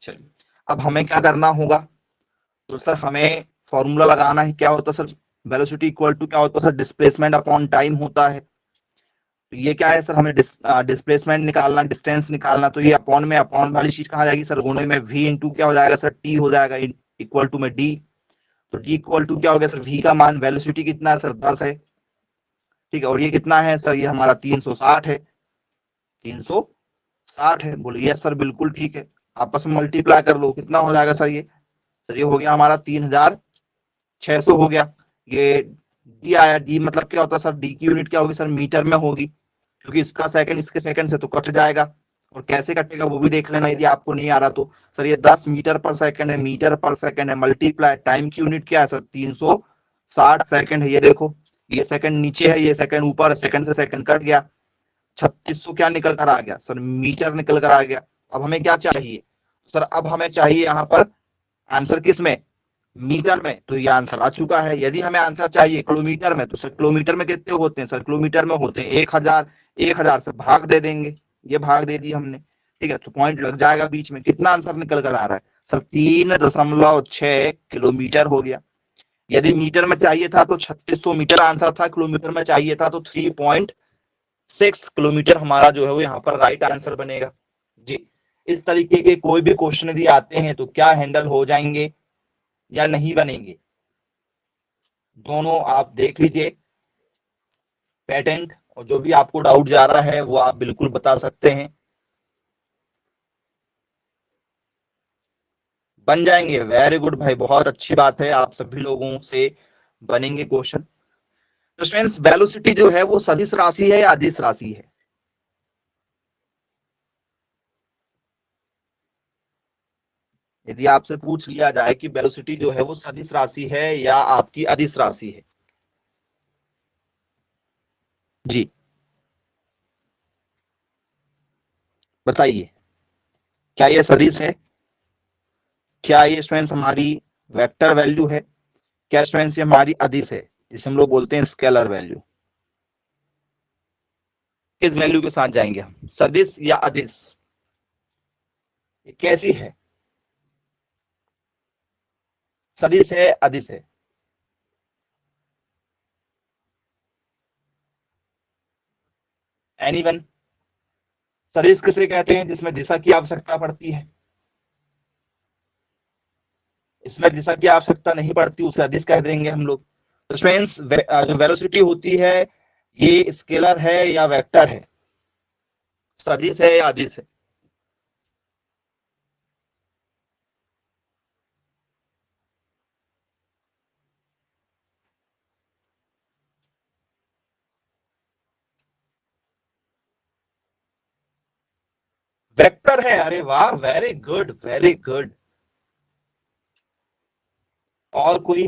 चलिए, अब हमें क्या करना होगा, तो सर हमें फॉर्मूला लगाना है। क्या होता है सर, वेलोसिटी इक्वल टू क्या होता है सर, डिस्प्लेसमेंट अपॉन टाइम होता है। तो ये क्या है सर, हमें डिस्प्लेसमेंट निकालना, डिस्टेंस निकालना। तो ये अपॉन में, अपॉन वाली चीज कहाँ जाएगी सर, गुणे में, v इंटू क्या हो जाएगा सर, t हो जाएगा, इक्वल टू में d। तो d इक्वल टू क्या हो गया सर, v का मान, वेलोसिटी कितना है सर, 10 है, ठीक है, और ये कितना है सर, ये हमारा 360 है, 360 है। बोलिए सर बिल्कुल ठीक है, आपस में मल्टीप्लाई कर लो, कितना हो जाएगा सर, ये हो गया हमारा 3600 हो गया। ये डी आया, डी मतलब क्या होता है सर, डी की यूनिट क्या होगी सर, मीटर में होगी, क्योंकि इसका सेकंड इसके सेकंड से तो कट जाएगा। और कैसे कटेगा वो भी देख लेना, यदि आपको नहीं आ रहा तो। सर ये 10 मीटर पर सेकंड है, मीटर पर सेकंड है, मल्टीप्लाई टाइम की यूनिट क्या है सर, 360 सेकंड है। ये देखो, ये सेकंड नीचे है, ये सेकंड ऊपर है, सेकंड से सेकंड कट गया, 3600 क्या निकल कर आ गया सर, मीटर निकल कर आ गया। अब हमें क्या चाहिए सर, अब हमें चाहिए यहाँ पर आंसर किस में, मीटर में। तो ये आंसर आ चुका है। यदि हमें आंसर चाहिए किलोमीटर में, तो सर किलोमीटर में कितने होते हैं सर, किलोमीटर में होते हैं 1000। 1000 से भाग दे देंगे, ये भाग दे दी हमने, ठीक है, तो पॉइंट लग जाएगा बीच में। कितना आंसर निकल कर आ रहा है सर, 3.6 किलोमीटर हो गया। यदि मीटर में चाहिए था तो 3600 मीटर आंसर था, किलोमीटर में चाहिए था तो 3.6 किलोमीटर हमारा जो है वो यहाँ पर राइट आंसर बनेगा। जी, इस तरीके के कोई भी क्वेश्चन यदि आते हैं तो क्या हैंडल हो जाएंगे या नहीं बनेंगे, दोनों आप देख लीजिए पेटेंट, और जो भी आपको डाउट जा रहा है वो आप बिल्कुल बता सकते हैं। बन जाएंगे, वेरी गुड भाई, बहुत अच्छी बात है, आप सभी लोगों से बनेंगे क्वेश्चन। तो फ्रेंड्स, वेलोसिटी जो है वो सदिश राशि है या अदिश राशि है, यदि आपसे पूछ लिया जाए कि वेलोसिटी जो है वो सदिश राशि है या आपकी अदिश राशि है, जी बताइए, क्या ये सदिश है, क्या ये स्टूडेंट्स हमारी वेक्टर वैल्यू है, क्या स्टूडेंट्स ये हमारी अदिश है, जिसे हम लोग बोलते हैं स्केलर वैल्यू। किस वैल्यू के साथ जाएंगे हम, सदिश या अदिश, ये कैसी है, सदिश है अदिश है, एनीवन। सदिश किसे कहते हैं, जिसमें दिशा की आवश्यकता पड़ती है, इसमें दिशा की आवश्यकता नहीं पड़ती, उसे अदिश कह देंगे हम लोग। तो फ्रेंड्स, जो वेलोसिटी होती है ये स्केलर है या वेक्टर है, सदिश है या अदिश है। वेक्टर है, अरे वाह, वेरी गुड वेरी गुड। और कोई,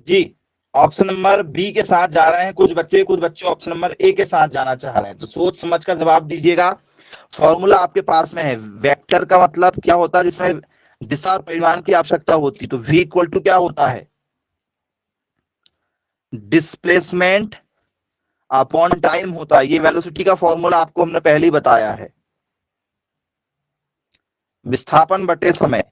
जी ऑप्शन नंबर बी के साथ जा रहे हैं कुछ बच्चे ऑप्शन नंबर ए के साथ जाना चाह रहे हैं, तो सोच समझकर जवाब दीजिएगा। फॉर्मूला आपके पास में है, वेक्टर का मतलब क्या होता है, जिसमें दिशा और परिमाण की आवश्यकता होती है, तो v इक्वल टू क्या होता है, डिस्प्लेसमेंट अपॉन टाइम होता है। ये वेलोसिटी का फॉर्मूला आपको हमने पहले ही बताया है, विस्थापन बटे समय।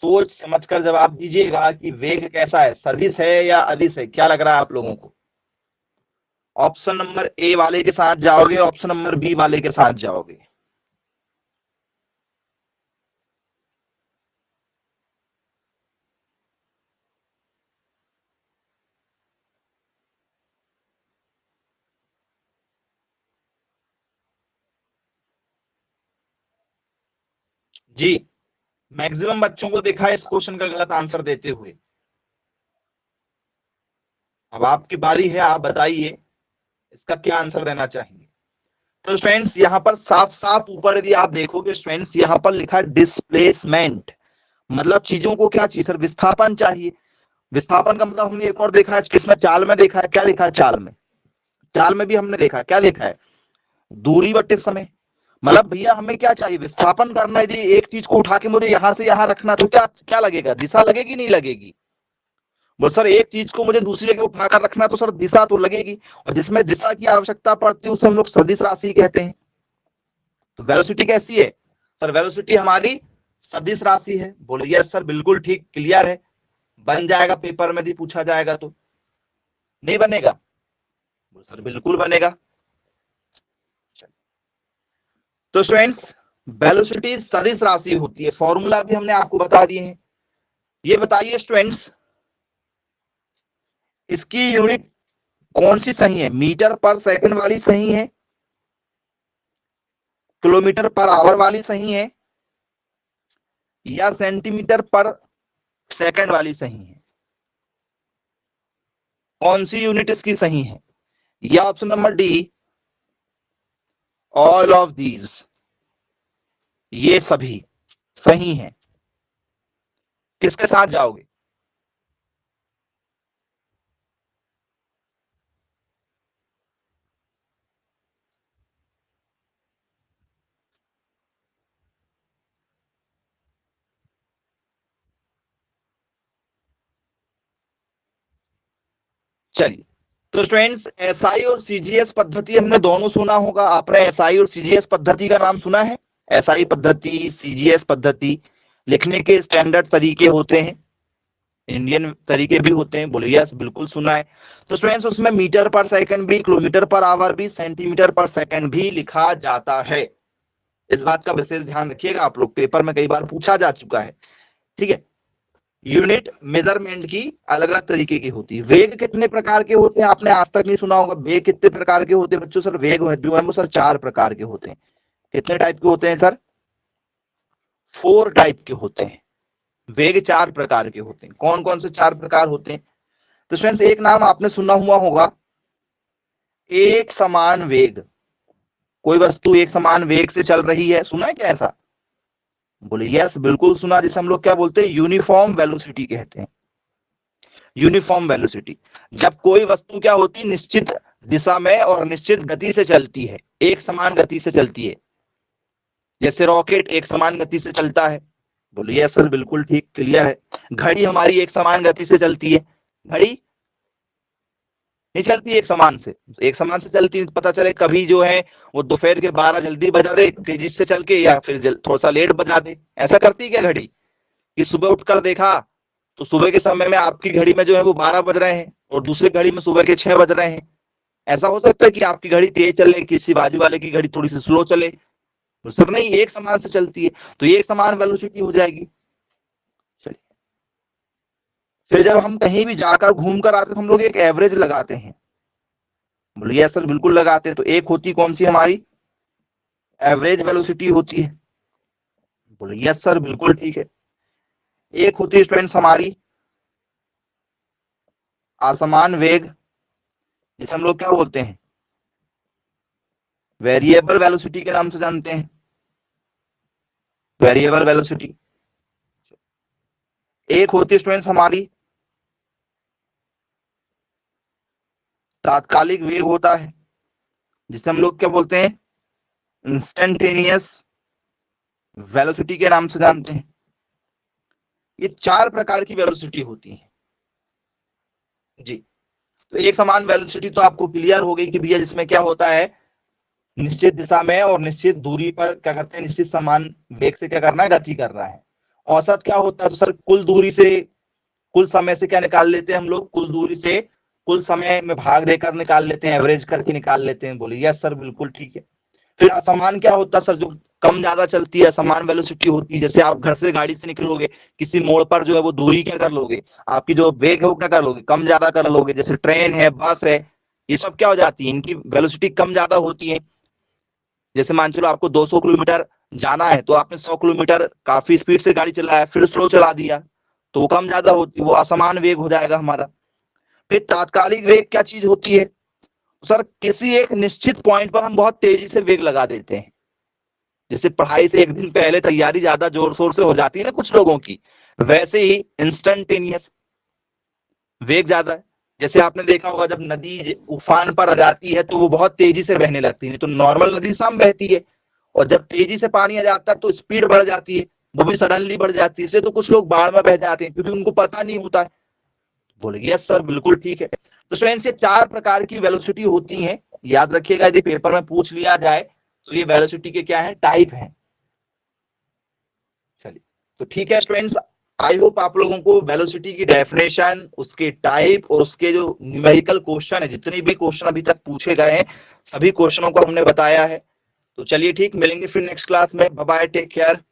सोच समझकर जवाब दीजिएगा कि वेग कैसा है, सदिश है या अदिश है, क्या लग रहा है आप लोगों को। ऑप्शन नंबर ए वाले के साथ जाओगे, ऑप्शन नंबर बी वाले के साथ जाओगे। जी, मैक्सिमम बच्चों को देखा है इस क्वेश्चन का गलत आंसर देते हुए। अब आपकी बारी है, आप बताइए इसका क्या आंसर देना चाहेंगे। तो स्टूडेंट्स यहाँ पर साफ साफ ऊपर यदि आप देखोगे स्टूडेंट्स, यहाँ पर लिखा डिस्प्लेसमेंट, मतलब चीजों को क्या चाहिए सर, विस्थापन चाहिए। विस्थापन का मतलब हमने एक और देखा है किसमें, चाल में देखा है, क्या लिखा है चाल में, चाल में भी हमने देखा है, क्या देखा है, दूरी बटे समय। मतलब भैया हमें क्या चाहिए, विस्थापन करना है। यदि एक चीज को उठा के मुझे यहां से यहां रखना, तो क्या क्या लगेगा, दिशा लगेगी नहीं लगेगी। बोल सर एक चीज को मुझे दूसरी जगह उठाकर रखना, तो सर दिशा तो लगेगी, और जिसमें दिशा की आवश्यकता पड़ती है उसे हम लोग सदिश राशि कहते हैं। तो वेलोसिटी कैसी है सर, वेलोसिटी हमारी सदिश राशि है। बोलो यस सर, बिल्कुल ठीक, क्लियर है, बन जाएगा पेपर में यदि पूछा जाएगा तो। नहीं बनेगा, बोलो सर बिल्कुल बनेगा। तो स्टूडेंट्स वेलोसिटी सदिश राशि होती है, फॉर्मूला भी हमने आपको बता दिए हैं। ये बताइए स्टूडेंट्स, इसकी यूनिट कौन सी सही है, मीटर पर सेकंड वाली सही है, किलोमीटर पर आवर वाली सही है, या सेंटीमीटर पर सेकंड वाली सही है, कौन सी यूनिट इसकी सही है। या option number D, all of these, ये सभी सही है। किसके साथ जाओगे। चलिए, तो स्टूडेंट्स एसआई और सीजीएस पद्धति हमने दोनों सुना होगा, आपने एसआई और सीजीएस पद्धति का नाम सुना है। एसआई पद्धति, सीजीएस पद्धति, लिखने के स्टैंडर्ड तरीके होते हैं, इंडियन तरीके भी होते हैं। बोलिए यस, बिल्कुल सुना है। तो स्टूडेंट्स उसमें मीटर पर सेकंड भी, किलोमीटर पर आवर भी, सेंटीमीटर पर सेकंड भी लिखा जाता है। इस बात का विशेष ध्यान रखिएगा, आप लोग पेपर में कई बार पूछा जा चुका है। ठीक है, यूनिट मेजरमेंट की अलग अलग तरीके की होती है। वेग कितने प्रकार के होते हैं, आपने आज तक नहीं सुना होगा, वेग कितने प्रकार के होते हैं बच्चों। सर वेग जो है वो सर 4 प्रकार के होते हैं। कितने टाइप के होते हैं सर, 4 टाइप के होते हैं। वेग 4 प्रकार के होते हैं। कौन कौन से 4 प्रकार होते हैं, तो स्टूडेंट्स एक नाम आपने सुना हुआ होगा, एक समान वेग। कोई वस्तु एक समान वेग से चल रही है, सुना है क्या ऐसा। बोले यस, बिल्कुल सुना, जिसे हम लोग क्या बोलते हैं, यूनिफॉर्म वेलोसिटी कहते हैं। यूनिफॉर्म वेलोसिटी, जब कोई वस्तु क्या होती है, निश्चित दिशा में और निश्चित गति से चलती है, एक समान गति से चलती है। जैसे रॉकेट एक समान गति से चलता है। बोलिए सर बिल्कुल ठीक, क्लियर है। घड़ी हमारी एक समान गति से चलती है। घड़ी नहीं चलती एक समान से, एक समान से चलती, पता चले कभी जो है वो दोपहर के 12 जल्दी बजा दे तेजी से चल के, या फिर थोड़ा सा लेट बजा दे, ऐसा करती है क्या घड़ी। कि सुबह उठकर देखा तो सुबह के समय में आपकी घड़ी में जो है वो 12 बज रहे हैं, और दूसरी घड़ी में सुबह के 6 बज रहे हैं। ऐसा हो सकता है कि आपकी घड़ी तेज चले, किसी बाजू वाले की घड़ी थोड़ी सी स्लो चले। तो सर नहीं, एक समान से चलती है, तो ये एक समान वेलोसिटी हो जाएगी। चलिए, फिर जब हम कहीं भी जाकर घूम कर आते हैं तो हम लोग एक एवरेज लगाते हैं। बोलिए सर बिल्कुल लगाते हैं। तो एक होती कौन सी हमारी, एवरेज वेलोसिटी होती है। बोलिए यस सर बिल्कुल ठीक है। एक होती है स्टूडेंट्स हमारी असमान वेग, जिसे हम लोग क्या बोलते हैं, वेरिएबल वेलोसिटी के नाम से जानते हैं, वेरिएबल वेलोसिटी। एक होती है स्टूडेंट्स हमारी तात्कालिक वेग होता है, जिसे हम लोग क्या बोलते हैं, इंस्टेंटेनियस वेलोसिटी के नाम से जानते हैं। ये 4 प्रकार की वेलोसिटी होती है जी। तो एक समान वेलोसिटी तो आपको क्लियर हो गई कि भैया जिसमें क्या होता है, निश्चित दिशा में और निश्चित दूरी पर क्या करते हैं, निश्चित समान वेग से क्या करना है, गति कर रहा है। औसत क्या होता है, तो सर कुल दूरी से, कुल समय से क्या निकाल लेते हैं हम लोग, कुल दूरी से कुल समय में भाग देकर निकाल लेते हैं, एवरेज करके निकाल लेते हैं। बोले यस सर बिल्कुल ठीक है। फिर असमान क्या होता है सर, जो कम ज्यादा चलती है, समान वेलोसिटी होती है। जैसे आप घर से गाड़ी से निकलोगे, किसी मोड़ पर जो है वो दूरी क्या कर लोगे, आपकी जो वेग है वो क्या कर लोगे, कम ज्यादा कर लोगे। जैसे ट्रेन है, बस है, ये सब क्या हो जाती है, इनकी वेलोसिटी कम ज्यादा होती है। जैसे मान चलो आपको 200 किलोमीटर जाना है, तो आपने 100 किलोमीटर काफी स्पीड से गाड़ी चलाया, फिर स्लो चला दिया, तो वो कम ज्यादा होती, वो असमान वेग हो जाएगा हमारा। फिर तात्कालिक वेग क्या चीज होती है सर, किसी एक निश्चित पॉइंट पर हम बहुत तेजी से वेग लगा देते हैं। जैसे पढ़ाई से एक दिन पहले तैयारी ज्यादा जोर शोर से हो जाती है ना कुछ लोगों की, वैसे ही इंस्टेंटेनियस वेग ज्यादा है। जैसे आपने देखा होगा जब नदी उफान पर आ जाती है तो वो बहुत तेजी से बहने लगती है, तो नॉर्मल नदी साम बहती है, और जब तेजी से पानी आ जाता है तो स्पीड बढ़ जाती है, वो भी सडनली बढ़ जाती है। इसलिए तो कुछ लोग बाढ़ में बह जाते हैं क्योंकि उनको पता नहीं होता है। बोले यस सर बिल्कुल ठीक है। तो स्टूडेंट्स ये 4 प्रकार की वेलोसिटी होती हैं, याद रखिएगा, यदि पेपर में पूछ लिया जाए तो ये वेलोसिटी के क्या है, टाइप है। चलिए तो ठीक है स्टूडेंट्स, आई होप आप लोगों को वेलोसिटी की डेफिनेशन, उसके टाइप और उसके जो न्यूमेरिकल क्वेश्चन है, जितने भी क्वेश्चन अभी तक पूछे गए हैं, सभी क्वेश्चनों को हमने बताया है। तो चलिए ठीक, मिलेंगे फिर नेक्स्ट क्लास में। Bye bye, take care.